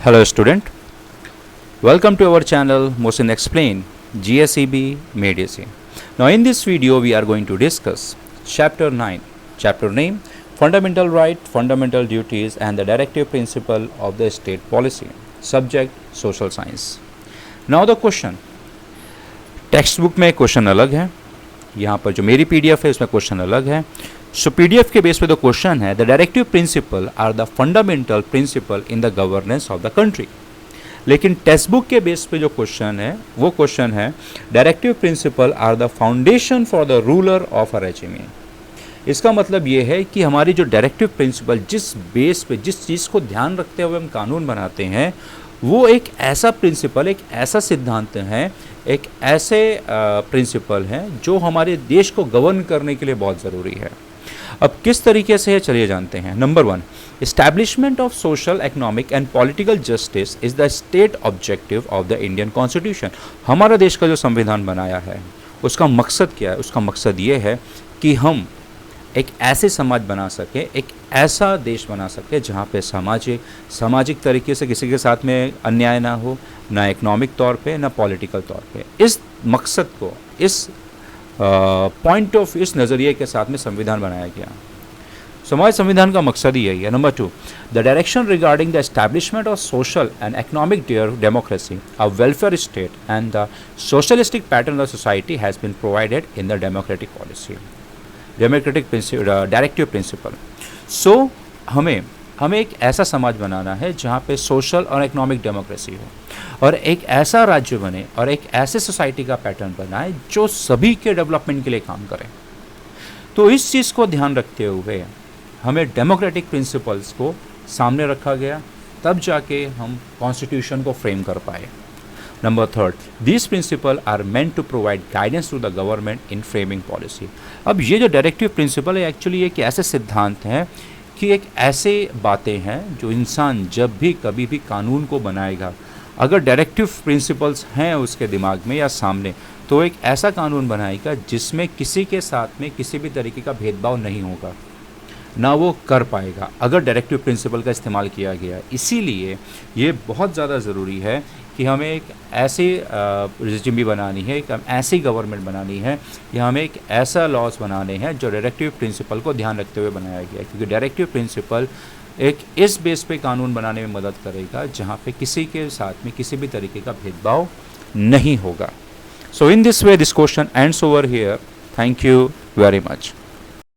Hello student, welcome to our channel Mohsin Explain GSEB Made Easy. Now in this video we are going to discuss chapter 9, chapter name Fundamental Right, Fundamental Duties and the Directive Principle of the State Policy, subject Social Science. Now the question, text book में question अलग है, यहाँ पर जो मेरी PDF है उसमें question अलग है. सो PDF के बेस पे तो क्वेश्चन है the directive principle are the fundamental principle in the governance of the country. लेकिन टेक्स्ट बुक के बेस पे जो क्वेश्चन है वो क्वेश्चन है directive principle are the foundation for the ruler of a regime. इसका मतलब ये है कि हमारी जो डायरेक्टिव प्रिंसिपल जिस बेस पे जिस चीज़ को ध्यान रखते हुए हम कानून बनाते हैं वो एक ऐसा प्रिंसिपल, एक ऐसा सिद्धांत है, एक ऐसे प्रिंसिपल हैं जो हमारे देश को गवर्न करने के लिए बहुत ज़रूरी है. अब किस तरीके से है चलिए जानते हैं. Number 1, establishment of social, economic and political justice is the state objective of the Indian constitution. हमारा देश का जो संविधान बनाया है उसका मकसद क्या है? उसका मकसद ये है कि हम एक ऐसे समाज बना सके, एक ऐसा देश बना सके जहाँ पे सामाजिक तरीके से किसी के साथ में अन्याय ना हो, ना इकोनॉमिक तौर पे ना पॉलिटिकल तौर पे. इस मकसद को, इस पॉइंट ऑफ, इस नज़रिए के साथ में संविधान बनाया गया. हमारे संविधान का मकसद ही यही है. Number 2, the direction regarding the establishment of social and economic democracy, a welfare state and the socialistic pattern of society has been provided in the democratic policy, democratic directive principle. So हमें एक ऐसा समाज बनाना है जहाँ पे social और economic democracy हो और एक ऐसा राज्य बने और एक ऐसे सोसाइटी का पैटर्न बनाए जो सभी के डेवलपमेंट के लिए काम करे. तो इस चीज़ को ध्यान रखते हुए हमें डेमोक्रेटिक प्रिंसिपल्स को सामने रखा गया, तब जाके हम कॉन्स्टिट्यूशन को फ्रेम कर पाए. Number 3, this principle are meant to provide guidance to the government in framing policy. अब ये जो डायरेक्टिव प्रिंसिपल है एक्चुअली एक ऐसे सिद्धांत हैं कि एक ऐसे बातें हैं जो इंसान जब भी कभी भी कानून को बनाएगा, अगर डायरेक्टिव प्रिंसिपल्स हैं उसके दिमाग में या सामने, तो एक ऐसा कानून बनाएगा जिसमें किसी के साथ में किसी भी तरीके का भेदभाव नहीं होगा, ना वो कर पाएगा अगर डायरेक्टिव प्रिंसिपल का इस्तेमाल किया गया. इसीलिए ये बहुत ज़्यादा ज़रूरी है कि हमें एक ऐसी रेजिम भी बनानी है, एक ऐसी गवर्नमेंट बनानी है या हमें एक ऐसा लॉज बनाने हैं जो डायरेक्टिव प्रिंसिपल को ध्यान रखते हुए बनाया गया है. क्योंकि डायरेक्टिव प्रिंसिपल एक इस बेस पे कानून बनाने में मदद करेगा जहाँ पे किसी के साथ में किसी भी तरीके का भेदभाव नहीं होगा. So in this way this question ends over here. Thank you very much.